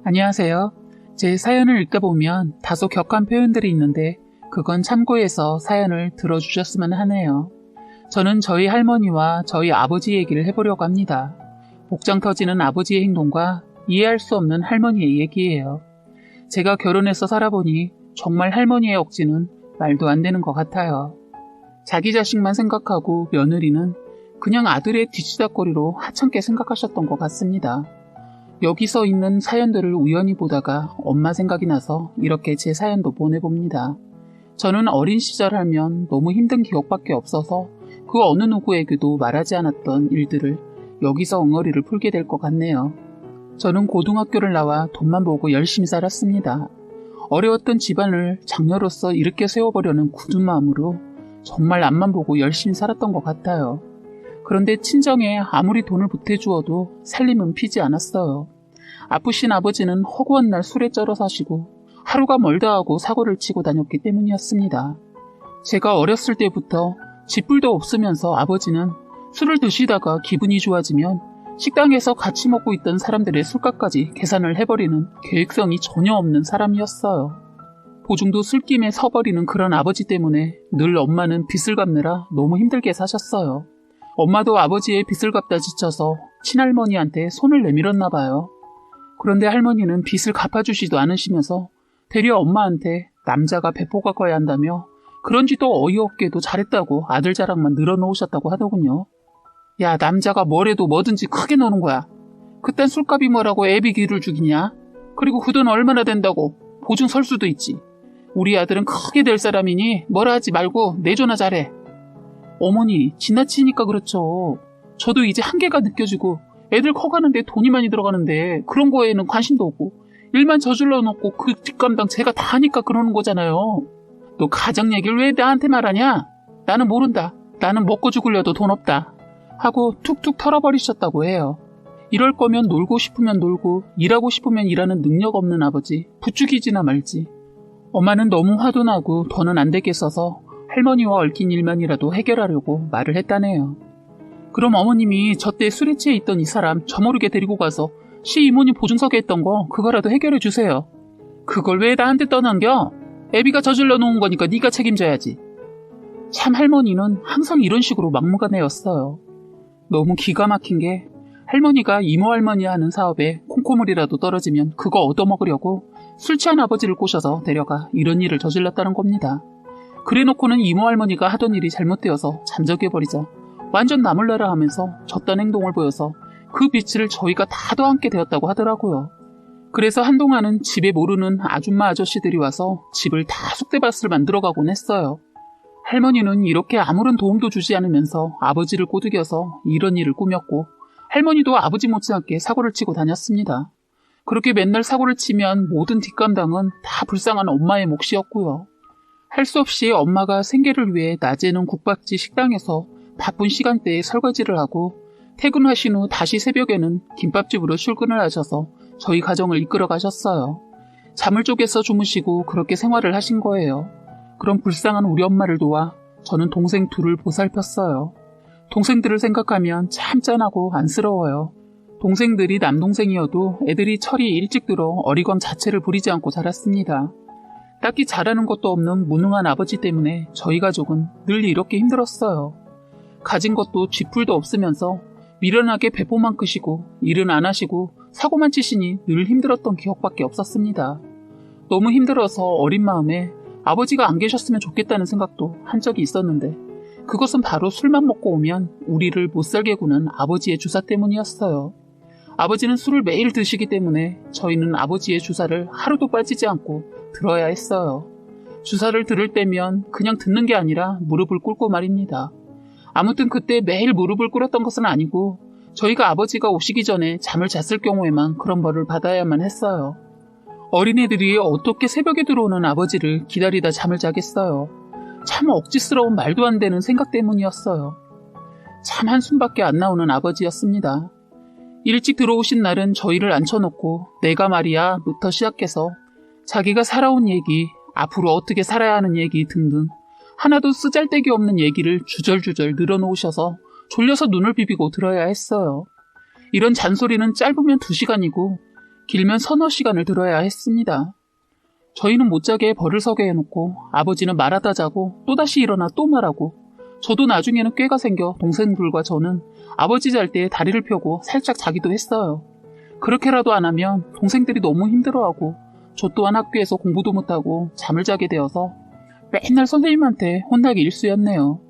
안녕하세요. 제 사연을 읽다 보면 다소 격한 표현들이 있는데 그건 참고해서 사연을 들어주셨으면 하네요. 저는 저희 할머니와 저희 아버지 얘기를 해보려고 합니다. 복장 터지는 아버지의 행동과 이해할 수 없는 할머니의 얘기예요. 제가 결혼해서 살아보니 정말 할머니의 억지는 말도 안 되는 것 같아요. 자기 자식만 생각하고 며느리는 그냥 아들의 뒤치다꺼리로 하찮게 생각하셨던 것 같습니다. 여기서 있는 사연들을 우연히 보다가 엄마 생각이 나서 이렇게 제 사연도 보내봅니다. 저는 어린 시절 하면 너무 힘든 기억밖에 없어서 그 어느 누구에게도 말하지 않았던 일들을 여기서 엉어리를 풀게 될 것 같네요. 저는 고등학교를 나와 돈만 보고 열심히 살았습니다. 어려웠던 집안을 장녀로서 이렇게 세워보려는 굳은 마음으로 정말 앞만 보고 열심히 살았던 것 같아요. 그런데 친정에 아무리 돈을 보태주어도 살림은 피지 않았어요. 아프신 아버지는 허구한 날 술에 쩔어 사시고 하루가 멀다 하고 사고를 치고 다녔기 때문이었습니다. 제가 어렸을 때부터 쥐뿔도 없으면서 아버지는 술을 드시다가 기분이 좋아지면 식당에서 같이 먹고 있던 사람들의 술값까지 계산을 해버리는 계획성이 전혀 없는 사람이었어요. 보중도 술김에 서버리는 그런 아버지 때문에 늘 엄마는 빚을 갚느라 너무 힘들게 사셨어요. 엄마도 아버지의 빚을 갚다 지쳐서 친할머니한테 손을 내밀었나 봐요. 그런데 할머니는 빚을 갚아주지도 않으시면서 되려 엄마한테 남자가 배포가 커야 한다며 그런지도 어이없게도 잘했다고 아들 자랑만 늘어놓으셨다고 하더군요. 야, 남자가 뭐래도 뭐든지 크게 노는 거야. 그딴 술값이 뭐라고 애비 기를 죽이냐? 그리고 그 돈 얼마나 된다고 보증 설 수도 있지. 우리 아들은 크게 될 사람이니 뭐라 하지 말고 내조나 잘해. 어머니, 지나치니까 그렇죠. 저도 이제 한계가 느껴지고 애들 커가는데 돈이 많이 들어가는데 그런 거에는 관심도 없고 일만 저질러 놓고 그 뒷감당 제가 다 하니까 그러는 거잖아요. 너 가정 얘기를 왜 나한테 말하냐? 나는 모른다. 나는 먹고 죽으려도 돈 없다. 하고 툭툭 털어버리셨다고 해요. 이럴 거면 놀고 싶으면 놀고 일하고 싶으면 일하는 능력 없는 아버지 부추기지나 말지. 엄마는 너무 화도 나고 더는 안 되겠어서 할머니와 얽힌 일만이라도 해결하려고 말을 했다네요. 그럼 어머님이 저 때 술에 취해 있던 이 사람 저 모르게 데리고 가서 시이모님 보증서게 했던 거 그거라도 해결해 주세요. 그걸 왜 나한테 떠넘겨? 애비가 저질러 놓은 거니까 네가 책임져야지. 참 할머니는 항상 이런 식으로 막무가내였어요. 너무 기가 막힌 게 할머니가 이모 할머니 하는 사업에 콩고물이라도 떨어지면 그거 얻어먹으려고 술 취한 아버지를 꼬셔서 데려가 이런 일을 저질렀다는 겁니다. 그래놓고는 이모 할머니가 하던 일이 잘못되어서 잠적해버리자 완전 나몰라라 하면서 저딴 행동을 보여서 그 빚을 저희가 다 더안게 되었다고 하더라고요. 그래서 한동안은 집에 모르는 아줌마 아저씨들이 와서 집을 다 쑥대밭을 만들어가곤 했어요. 할머니는 이렇게 아무런 도움도 주지 않으면서 아버지를 꼬드겨서 이런 일을 꾸몄고 할머니도 아버지 못지않게 사고를 치고 다녔습니다. 그렇게 맨날 사고를 치면 모든 뒷감당은 다 불쌍한 엄마의 몫이었고요. 할 수 없이 엄마가 생계를 위해 낮에는 국밥집 식당에서 바쁜 시간대에 설거지를 하고 퇴근하신 후 다시 새벽에는 김밥집으로 출근을 하셔서 저희 가정을 이끌어 가셨어요. 잠을 쪼개서 주무시고 그렇게 생활을 하신 거예요. 그런 불쌍한 우리 엄마를 도와 저는 동생 둘을 보살폈어요. 동생들을 생각하면 참 짠하고 안쓰러워요. 동생들이 남동생이어도 애들이 철이 일찍 들어 어리광 자체를 부리지 않고 자랐습니다. 딱히 잘하는 것도 없는 무능한 아버지 때문에 저희 가족은 늘 이렇게 힘들었어요. 가진 것도 쥐뿔도 없으면서 미련하게 배포만 크시고 일은 안 하시고 사고만 치시니 늘 힘들었던 기억밖에 없었습니다. 너무 힘들어서 어린 마음에 아버지가 안 계셨으면 좋겠다는 생각도 한 적이 있었는데 그것은 바로 술만 먹고 오면 우리를 못살게 구는 아버지의 주사 때문이었어요. 아버지는 술을 매일 드시기 때문에 저희는 아버지의 주사를 하루도 빠지지 않고 들어야 했어요. 주사를 들을 때면 그냥 듣는 게 아니라 무릎을 꿇고 말입니다. 아무튼 그때 매일 무릎을 꿇었던 것은 아니고 저희가 아버지가 오시기 전에 잠을 잤을 경우에만 그런 벌을 받아야만 했어요. 어린애들이 어떻게 새벽에 들어오는 아버지를 기다리다 잠을 자겠어요. 참 억지스러운 말도 안 되는 생각 때문이었어요. 참 한숨밖에 안 나오는 아버지였습니다. 일찍 들어오신 날은 저희를 앉혀놓고 내가 말이야 부터 시작해서 자기가 살아온 얘기, 앞으로 어떻게 살아야 하는 얘기 등등 하나도 쓰잘데기 없는 얘기를 주절주절 늘어놓으셔서 졸려서 눈을 비비고 들어야 했어요. 이런 잔소리는 짧으면 2시간이고 길면 서너 시간을 들어야 했습니다. 저희는 못 자게 벌을 서게 해놓고 아버지는 말하다 자고 또다시 일어나 또 말하고 저도 나중에는 꾀가 생겨 동생들과 저는 아버지 잘 때 다리를 펴고 살짝 자기도 했어요. 그렇게라도 안 하면 동생들이 너무 힘들어하고 저 또한 학교에서 공부도 못하고 잠을 자게 되어서 맨날 선생님한테 혼나기 일쑤였네요.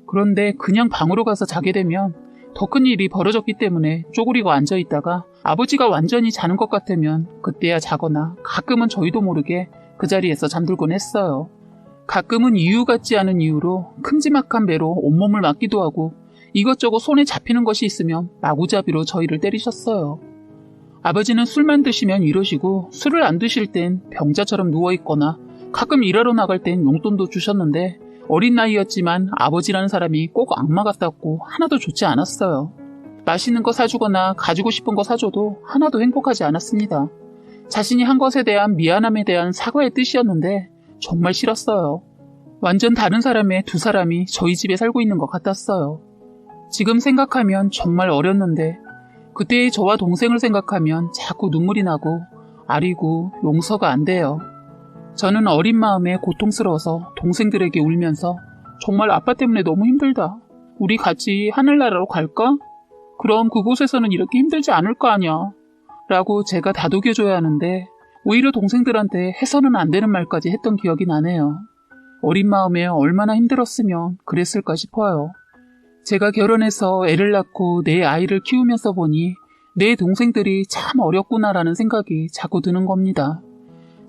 그런데 그냥 방으로 가서 자게 되면 더 큰 일이 벌어졌기 때문에 쪼그리고 앉아있다가 아버지가 완전히 자는 것 같으면 그때야 자거나 가끔은 저희도 모르게 그 자리에서 잠들곤 했어요. 가끔은 이유 같지 않은 이유로 큼지막한 배로 온몸을 맞기도 하고 이것저것 손에 잡히는 것이 있으면 마구잡이로 저희를 때리셨어요. 아버지는 술만 드시면 이러시고 술을 안 드실 땐 병자처럼 누워있거나 가끔 일하러 나갈 땐 용돈도 주셨는데 어린 나이였지만 아버지라는 사람이 꼭 악마 같았고 하나도 좋지 않았어요. 맛있는 거 사주거나 가지고 싶은 거 사줘도 하나도 행복하지 않았습니다. 자신이 한 것에 대한 미안함에 대한 사과의 뜻이었는데 정말 싫었어요. 완전 다른 사람의 두 사람이 저희 집에 살고 있는 것 같았어요. 지금 생각하면 정말 어렸는데 그때의 저와 동생을 생각하면 자꾸 눈물이 나고 아리고 용서가 안 돼요. 저는 어린 마음에 고통스러워서 동생들에게 울면서 정말 아빠 때문에 너무 힘들다. 우리 같이 하늘나라로 갈까? 그럼 그곳에서는 이렇게 힘들지 않을 거 아니야. 라고 제가 다독여줘야 하는데 오히려 동생들한테 해서는 안 되는 말까지 했던 기억이 나네요. 어린 마음에 얼마나 힘들었으면 그랬을까 싶어요. 제가 결혼해서 애를 낳고 내 아이를 키우면서 보니 내 동생들이 참 어렵구나라는 생각이 자꾸 드는 겁니다.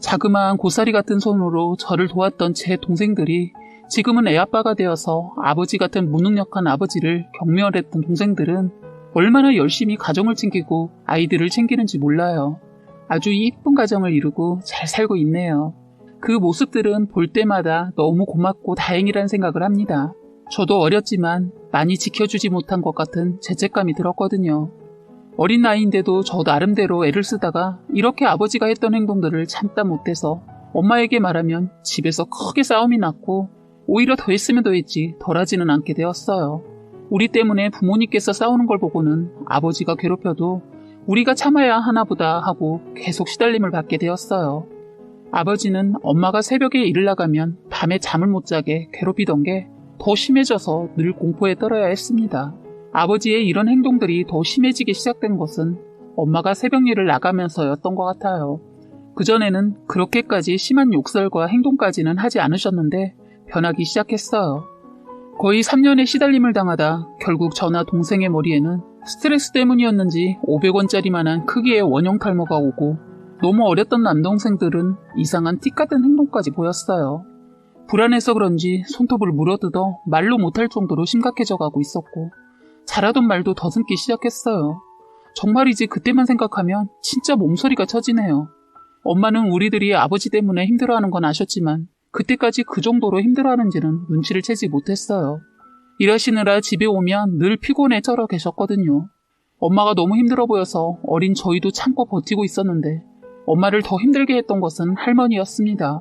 자그마한 고사리 같은 손으로 저를 도왔던 제 동생들이 지금은 애아빠가 되어서 아버지 같은 무능력한 아버지를 경멸했던 동생들은 얼마나 열심히 가정을 챙기고 아이들을 챙기는지 몰라요. 아주 이쁜 가정을 이루고 잘 살고 있네요. 그 모습들은 볼 때마다 너무 고맙고 다행이라는 생각을 합니다. 저도 어렸지만 많이 지켜주지 못한 것 같은 죄책감이 들었거든요. 어린 나이인데도 저 나름대로 애를 쓰다가 이렇게 아버지가 했던 행동들을 참다 못해서 엄마에게 말하면 집에서 크게 싸움이 났고 오히려 더 했으면 더 했지 덜 하지는 않게 되었어요. 우리 때문에 부모님께서 싸우는 걸 보고는 아버지가 괴롭혀도 우리가 참아야 하나 보다 하고 계속 시달림을 받게 되었어요. 아버지는 엄마가 새벽에 일을 나가면 밤에 잠을 못 자게 괴롭히던 게 더 심해져서 늘 공포에 떨어야 했습니다. 아버지의 이런 행동들이 더 심해지기 시작된 것은 엄마가 새벽 일을 나가면서였던 것 같아요. 그전에는 그렇게까지 심한 욕설과 행동까지는 하지 않으셨는데 변하기 시작했어요. 거의 3년의 시달림을 당하다 결국 저나 동생의 머리에는 스트레스 때문이었는지 500원짜리만한 크기의 원형 탈모가 오고 너무 어렸던 남동생들은 이상한 틱 같은 행동까지 보였어요. 불안해서 그런지 손톱을 물어뜯어 말로 못할 정도로 심각해져 가고 있었고 잘하던 말도 더듬기 시작했어요. 정말이지 그때만 생각하면 진짜 몸소리가 쳐지네요. 엄마는 우리들이 아버지 때문에 힘들어하는 건 아셨지만 그때까지 그 정도로 힘들어하는지는 눈치를 채지 못했어요. 일하시느라 집에 오면 늘 피곤해 쩔어 계셨거든요. 엄마가 너무 힘들어 보여서 어린 저희도 참고 버티고 있었는데 엄마를 더 힘들게 했던 것은 할머니였습니다.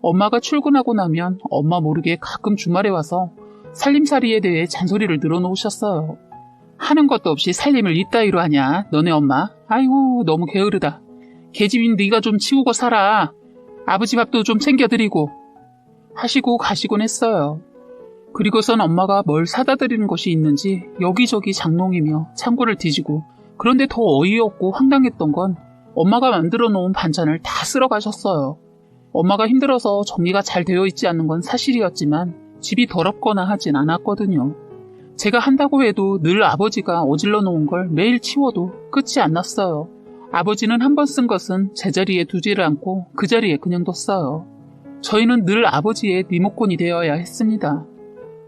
엄마가 출근하고 나면 엄마 모르게 가끔 주말에 와서 살림살이에 대해 잔소리를 늘어놓으셨어요. 하는 것도 없이 살림을 이따위로 하냐 너네 엄마. 아이고 너무 게으르다. 계집인 네가 좀 치우고 살아. 아버지 밥도 좀 챙겨드리고 하시고 가시곤 했어요. 그리고선 엄마가 뭘 사다 드리는 것이 있는지 여기저기 장롱이며 창고를 뒤지고 그런데 더 어이없고 황당했던 건 엄마가 만들어 놓은 반찬을 다 쓸어 가셨어요. 엄마가 힘들어서 정리가 잘 되어 있지 않는 건 사실이었지만 집이 더럽거나 하진 않았거든요. 제가 한다고 해도 늘 아버지가 어질러 놓은 걸 매일 치워도 끝이 안 났어요. 아버지는 한 번 쓴 것은 제자리에 두지를 않고 그 자리에 그냥 뒀어요. 저희는 늘 아버지의 리모컨이 되어야 했습니다.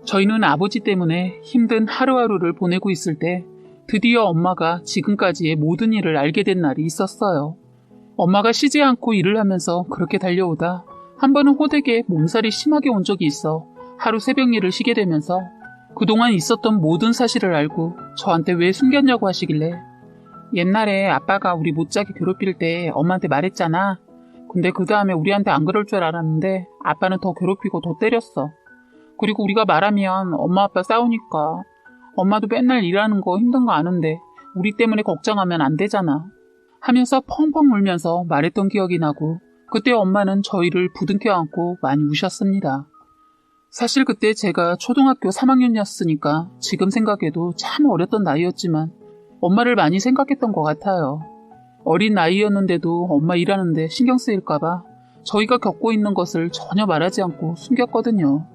저희는 아버지 때문에 힘든 하루하루를 보내고 있을 때 드디어 엄마가 지금까지의 모든 일을 알게 된 날이 있었어요. 엄마가 쉬지 않고 일을 하면서 그렇게 달려오다 한 번은 호되게 몸살이 심하게 온 적이 있어 하루 새벽 일을 쉬게 되면서 그동안 있었던 모든 사실을 알고 저한테 왜 숨겼냐고 하시길래 옛날에 아빠가 우리 못자게 괴롭힐 때 엄마한테 말했잖아. 근데 그 다음에 우리한테 안 그럴 줄 알았는데 아빠는 더 괴롭히고 더 때렸어. 그리고 우리가 말하면 엄마 아빠 싸우니까 엄마도 맨날 일하는 거 힘든 거 아는데 우리 때문에 걱정하면 안 되잖아. 하면서 펑펑 울면서 말했던 기억이 나고 그때 엄마는 저희를 부둥켜 안고 많이 우셨습니다. 사실 그때 제가 초등학교 3학년이었으니까 지금 생각해도 참 어렸던 나이였지만 엄마를 많이 생각했던 것 같아요. 어린 나이였는데도 엄마 일하는데 신경 쓰일까봐 저희가 겪고 있는 것을 전혀 말하지 않고 숨겼거든요.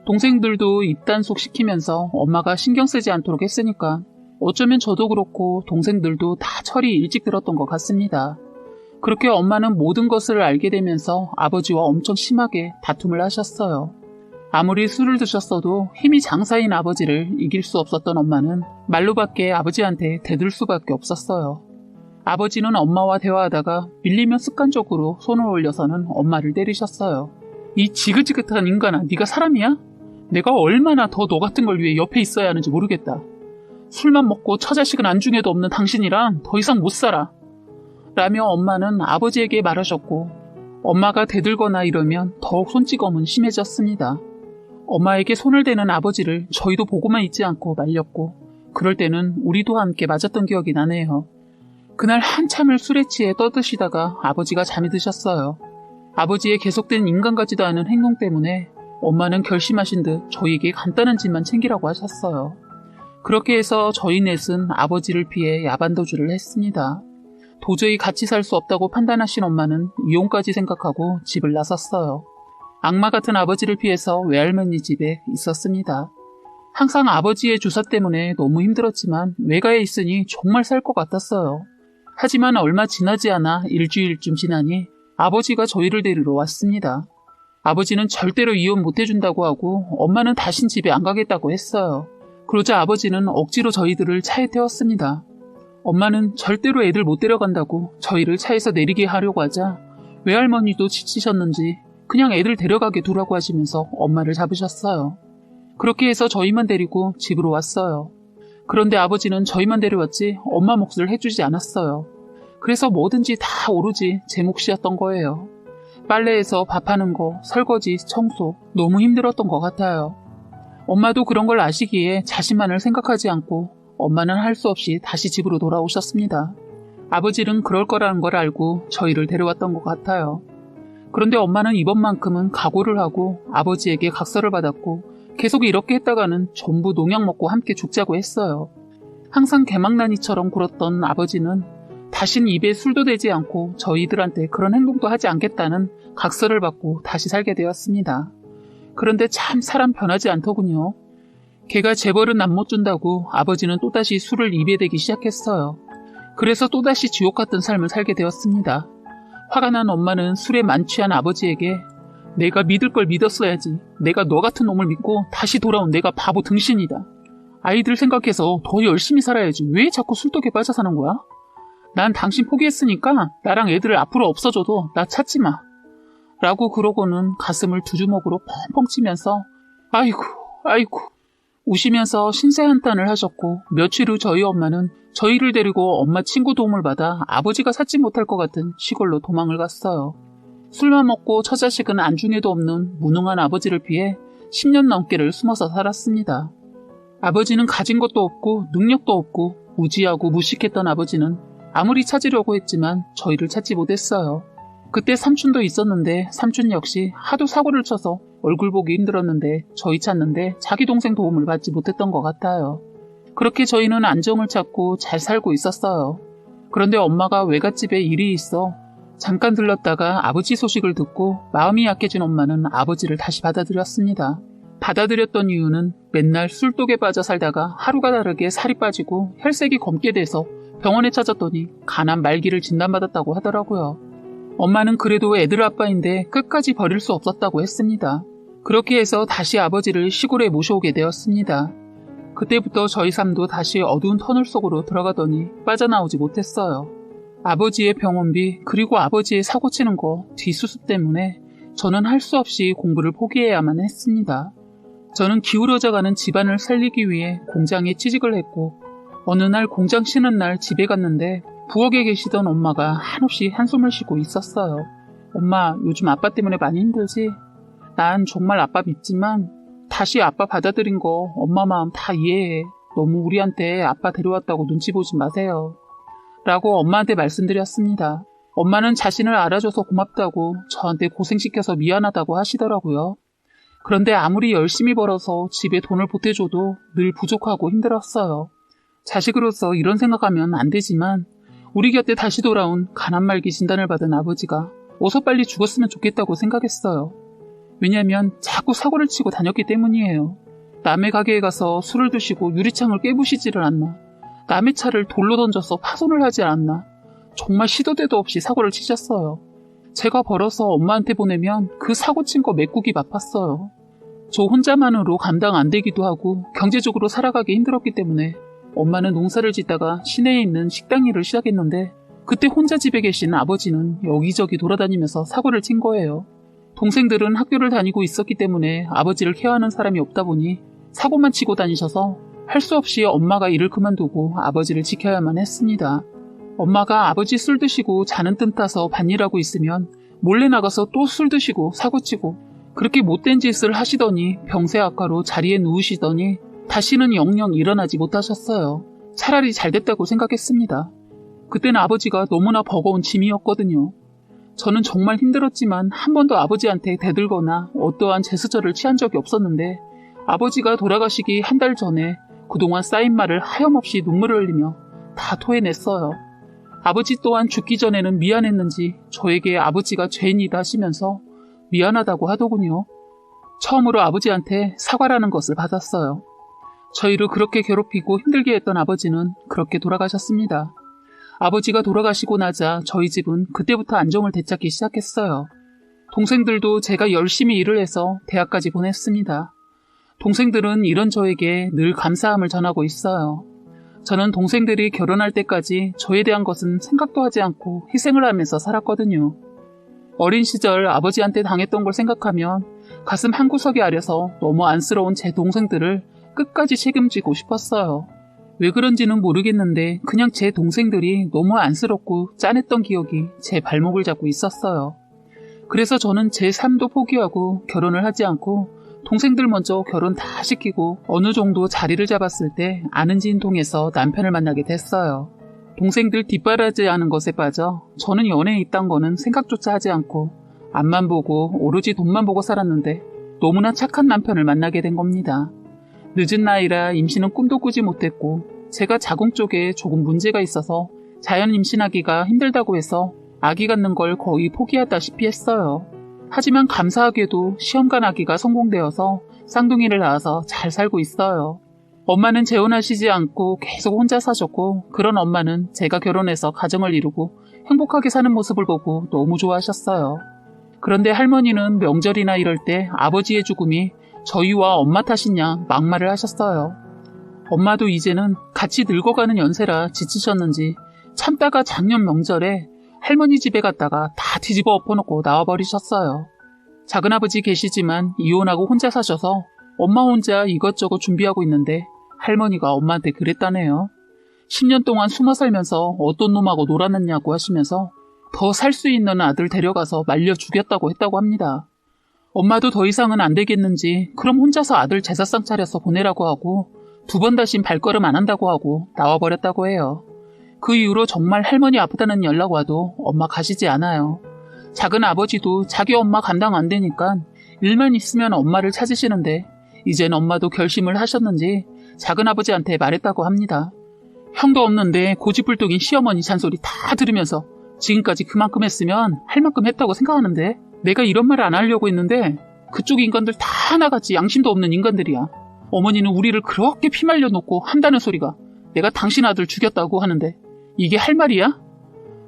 동생들도 입단속 시키면서 엄마가 신경 쓰지 않도록 했으니까 어쩌면 저도 그렇고 동생들도 다 철이 일찍 들었던 것 같습니다. 그렇게 엄마는 모든 것을 알게 되면서 아버지와 엄청 심하게 다툼을 하셨어요. 아무리 술을 드셨어도 힘이 장사인 아버지를 이길 수 없었던 엄마는 말로밖에 아버지한테 대들 수밖에 없었어요. 아버지는 엄마와 대화하다가 밀리면 습관적으로 손을 올려서는 엄마를 때리셨어요. 이 지긋지긋한 인간아, 네가 사람이야? 내가 얼마나 더 너 같은 걸 위해 옆에 있어야 하는지 모르겠다. 술만 먹고 처자식은 안중에도 없는 당신이랑 더 이상 못 살아. 라며 엄마는 아버지에게 말하셨고 엄마가 대들거나 이러면 더욱 손찌검은 심해졌습니다. 엄마에게 손을 대는 아버지를 저희도 보고만 있지 않고 말렸고 그럴 때는 우리도 함께 맞았던 기억이 나네요. 그날 한참을 술에 취해 떠드시다가 아버지가 잠이 드셨어요. 아버지의 계속된 인간 같지도 않은 행동 때문에 엄마는 결심하신 듯 저희에게 간단한 짐만 챙기라고 하셨어요. 그렇게 해서 저희 넷은 아버지를 피해 야반도주를 했습니다. 도저히 같이 살 수 없다고 판단하신 엄마는 이혼까지 생각하고 집을 나섰어요. 악마 같은 아버지를 피해서 외할머니 집에 있었습니다. 항상 아버지의 주사 때문에 너무 힘들었지만 외가에 있으니 정말 살 것 같았어요. 하지만 얼마 지나지 않아 일주일쯤 지나니 아버지가 저희를 데리러 왔습니다. 아버지는 절대로 이혼 못 해준다고 하고 엄마는 다신 집에 안 가겠다고 했어요. 그러자 아버지는 억지로 저희들을 차에 태웠습니다. 엄마는 절대로 애들 못 데려간다고 저희를 차에서 내리게 하려고 하자 외할머니도 지치셨는지 그냥 애들 데려가게 두라고 하시면서 엄마를 잡으셨어요. 그렇게 해서 저희만 데리고 집으로 왔어요. 그런데 아버지는 저희만 데려왔지 엄마 몫을 해주지 않았어요. 그래서 뭐든지 다 오로지 제 몫이었던 거예요. 빨래해서 밥하는 거, 설거지, 청소 너무 힘들었던 것 같아요. 엄마도 그런 걸 아시기에 자신만을 생각하지 않고 엄마는 할 수 없이 다시 집으로 돌아오셨습니다. 아버지는 그럴 거라는 걸 알고 저희를 데려왔던 것 같아요. 그런데 엄마는 이번만큼은 각오를 하고 아버지에게 각서를 받았고 계속 이렇게 했다가는 전부 농약 먹고 함께 죽자고 했어요. 항상 개망나니처럼 굴었던 아버지는 다신 입에 술도 대지 않고 저희들한테 그런 행동도 하지 않겠다는 각서를 받고 다시 살게 되었습니다. 그런데 참 사람 변하지 않더군요. 걔가 재벌은 남 못 준다고 아버지는 또다시 술을 입에 대기 시작했어요. 그래서 또다시 지옥 같은 삶을 살게 되었습니다. 화가 난 엄마는 술에 만취한 아버지에게 내가 믿을 걸 믿었어야지. 내가 너 같은 놈을 믿고 다시 돌아온 내가 바보 등신이다. 아이들 생각해서 더 열심히 살아야지. 왜 자꾸 술독에 빠져 사는 거야? 난 당신 포기했으니까 나랑 애들을 앞으로 없어줘도 나 찾지 마. 라고 그러고는 가슴을 두 주먹으로 펑펑 치면서 아이고 우시면서 신세한탄을 하셨고 며칠 후 저희 엄마는 저희를 데리고 엄마 친구 도움을 받아 아버지가 찾지 못할 것 같은 시골로 도망을 갔어요. 술만 먹고 처자식은 안중에도 없는 무능한 아버지를 피해 10년 넘게를 숨어서 살았습니다. 아버지는 가진 것도 없고 능력도 없고 무지하고 무식했던 아버지는 아무리 찾으려고 했지만 저희를 찾지 못했어요. 그때 삼촌도 있었는데 삼촌 역시 하도 사고를 쳐서 얼굴 보기 힘들었는데 저희 찾는데 자기 동생 도움을 받지 못했던 것 같아요. 그렇게 저희는 안정을 찾고 잘 살고 있었어요. 그런데 엄마가 외갓집에 일이 있어 잠깐 들렀다가 아버지 소식을 듣고 마음이 약해진 엄마는 아버지를 다시 받아들였습니다. 받아들였던 이유는 맨날 술독에 빠져 살다가 하루가 다르게 살이 빠지고 혈색이 검게 돼서 병원에 찾았더니 간암 말기를 진단받았다고 하더라고요. 엄마는 그래도 애들 아빠인데 끝까지 버릴 수 없었다고 했습니다. 그렇게 해서 다시 아버지를 시골에 모셔오게 되었습니다. 그때부터 저희 삶도 다시 어두운 터널 속으로 들어가더니 빠져나오지 못했어요. 아버지의 병원비 그리고 아버지의 사고치는 거 뒷수습 때문에 저는 할 수 없이 공부를 포기해야만 했습니다. 저는 기울어져가는 집안을 살리기 위해 공장에 취직을 했고 어느 날 공장 쉬는 날 집에 갔는데 부엌에 계시던 엄마가 한없이 한숨을 쉬고 있었어요. 엄마, 요즘 아빠 때문에 많이 힘들지? 난 정말 아빠 믿지만 다시 아빠 받아들인 거 엄마 마음 다 이해해. 너무 우리한테 아빠 데려왔다고 눈치 보지 마세요. 라고 엄마한테 말씀드렸습니다. 엄마는 자신을 알아줘서 고맙다고 저한테 고생시켜서 미안하다고 하시더라고요. 그런데 아무리 열심히 벌어서 집에 돈을 보태줘도 늘 부족하고 힘들었어요. 자식으로서 이런 생각하면 안 되지만 우리 곁에 다시 돌아온 가난말기 진단을 받은 아버지가 어서 빨리 죽었으면 좋겠다고 생각했어요. 왜냐하면 자꾸 사고를 치고 다녔기 때문이에요. 남의 가게에 가서 술을 드시고 유리창을 깨부시지를 않나, 남의 차를 돌로 던져서 파손을 하지 않나, 정말 시도 때도 없이 사고를 치셨어요. 제가 벌어서 엄마한테 보내면 그 사고 친 거 메꾸기 바빴어요. 저 혼자만으로 감당 안 되기도 하고 경제적으로 살아가기 힘들었기 때문에 엄마는 농사를 짓다가 시내에 있는 식당 일을 시작했는데 그때 혼자 집에 계신 아버지는 여기저기 돌아다니면서 사고를 친 거예요. 동생들은 학교를 다니고 있었기 때문에 아버지를 케어하는 사람이 없다 보니 사고만 치고 다니셔서 할 수 없이 엄마가 일을 그만두고 아버지를 지켜야만 했습니다. 엄마가 아버지 술 드시고 자는 뜸 타서 밭일하고 있으면 몰래 나가서 또 술 드시고 사고치고 그렇게 못된 짓을 하시더니 병세 악화로 자리에 누우시더니 다시는 영영 일어나지 못하셨어요. 차라리 잘 됐다고 생각했습니다. 그때는 아버지가 너무나 버거운 짐이었거든요. 저는 정말 힘들었지만 한 번도 아버지한테 대들거나 어떠한 제스처를 취한 적이 없었는데 아버지가 돌아가시기 한 달 전에 그동안 쌓인 말을 하염없이 눈물을 흘리며 다 토해냈어요. 아버지 또한 죽기 전에는 미안했는지 저에게 아버지가 죄인이다 하시면서 미안하다고 하더군요. 처음으로 아버지한테 사과라는 것을 받았어요. 저희를 그렇게 괴롭히고 힘들게 했던 아버지는 그렇게 돌아가셨습니다. 아버지가 돌아가시고 나자 저희 집은 그때부터 안정을 되찾기 시작했어요. 동생들도 제가 열심히 일을 해서 대학까지 보냈습니다. 동생들은 이런 저에게 늘 감사함을 전하고 있어요. 저는 동생들이 결혼할 때까지 저에 대한 것은 생각도 하지 않고 희생을 하면서 살았거든요. 어린 시절 아버지한테 당했던 걸 생각하면 가슴 한구석이 아려서 너무 안쓰러운 제 동생들을 끝까지 책임지고 싶었어요. 왜 그런지는 모르겠는데 그냥 제 동생들이 너무 안쓰럽고 짠했던 기억이 제 발목을 잡고 있었어요. 그래서 저는 제 삶도 포기하고 결혼을 하지 않고 동생들 먼저 결혼 다 시키고 어느 정도 자리를 잡았을 때 아는 지인 통해서 남편을 만나게 됐어요. 동생들 뒷바라지하는 것에 빠져 저는 연애에 있단 거는 생각조차 하지 않고 앞만 보고 오로지 돈만 보고 살았는데 너무나 착한 남편을 만나게 된 겁니다. 늦은 나이라 임신은 꿈도 꾸지 못했고 제가 자궁 쪽에 조금 문제가 있어서 자연 임신하기가 힘들다고 해서 아기 갖는 걸 거의 포기하다시피 했어요. 하지만 감사하게도 시험관 아기가 성공되어서 쌍둥이를 낳아서 잘 살고 있어요. 엄마는 재혼하시지 않고 계속 혼자 사셨고 그런 엄마는 제가 결혼해서 가정을 이루고 행복하게 사는 모습을 보고 너무 좋아하셨어요. 그런데 할머니는 명절이나 이럴 때 아버지의 죽음이 저희와 엄마 탓인 양 막말을 하셨어요. 엄마도 이제는 같이 늙어가는 연세라 지치셨는지 참다가 작년 명절에 할머니 집에 갔다가 다 뒤집어 엎어놓고 나와버리셨어요. 작은아버지 계시지만 이혼하고 혼자 사셔서 엄마 혼자 이것저것 준비하고 있는데 할머니가 엄마한테 그랬다네요. 10년 동안 숨어 살면서 어떤 놈하고 놀았느냐고 하시면서 더 살 수 있는 아들 데려가서 말려 죽였다고 했다고 합니다. 엄마도 더 이상은 안 되겠는지 그럼 혼자서 아들 제사상 차려서 보내라고 하고 2번 다신 발걸음 안 한다고 하고 나와버렸다고 해요. 그 이후로 정말 할머니 아프다는 연락 와도 엄마 가시지 않아요. 작은 아버지도 자기 엄마 감당 안 되니까 일만 있으면 엄마를 찾으시는데 이젠 엄마도 결심을 하셨는지 작은 아버지한테 말했다고 합니다. 형도 없는데 고집불뚝인 시어머니 잔소리 다 들으면서 지금까지 그만큼 했으면 할 만큼 했다고 생각하는데 내가 이런 말을 안 하려고 했는데 그쪽 인간들 다 하나같이 양심도 없는 인간들이야. 어머니는 우리를 그렇게 피말려 놓고 한다는 소리가 내가 당신 아들 죽였다고 하는데 이게 할 말이야?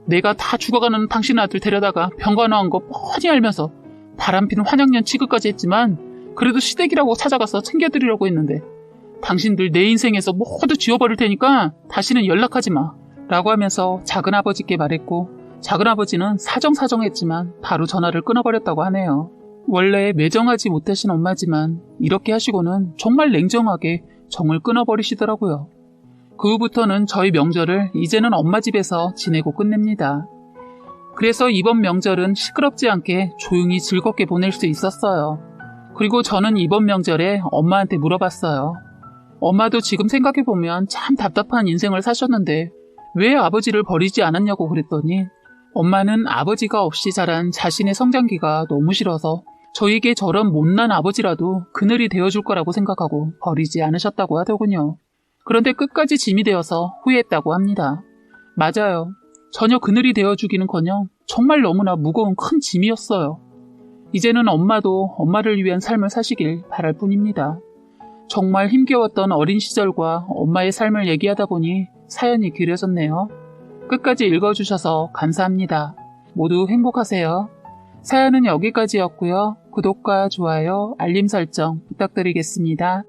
내가 다 죽어가는 당신 아들 데려다가 병간호한 거 뻔히 알면서 바람핀 환양년 취급까지 했지만 그래도 시댁이라고 찾아가서 챙겨드리려고 했는데 당신들 내 인생에서 모두 지워버릴 테니까 다시는 연락하지 마 라고 하면서 작은아버지께 말했고 작은아버지는 사정사정했지만 바로 전화를 끊어버렸다고 하네요. 원래 매정하지 못하신 엄마지만 이렇게 하시고는 정말 냉정하게 정을 끊어버리시더라고요. 그 후부터는 저희 명절을 이제는 엄마 집에서 지내고 끝냅니다. 그래서 이번 명절은 시끄럽지 않게 조용히 즐겁게 보낼 수 있었어요. 그리고 저는 이번 명절에 엄마한테 물어봤어요. 엄마도 지금 생각해보면 참 답답한 인생을 사셨는데 왜 아버지를 버리지 않았냐고 그랬더니 엄마는 아버지가 없이 자란 자신의 성장기가 너무 싫어서 저에게 저런 못난 아버지라도 그늘이 되어줄 거라고 생각하고 버리지 않으셨다고 하더군요. 그런데 끝까지 짐이 되어서 후회했다고 합니다. 맞아요. 전혀 그늘이 되어주기는커녕 정말 너무나 무거운 큰 짐이었어요. 이제는 엄마도 엄마를 위한 삶을 사시길 바랄 뿐입니다. 정말 힘겨웠던 어린 시절과 엄마의 삶을 얘기하다 보니 사연이 길어졌네요. 끝까지 읽어주셔서 감사합니다. 모두 행복하세요. 사연은 여기까지였고요. 구독과 좋아요, 알림 설정 부탁드리겠습니다.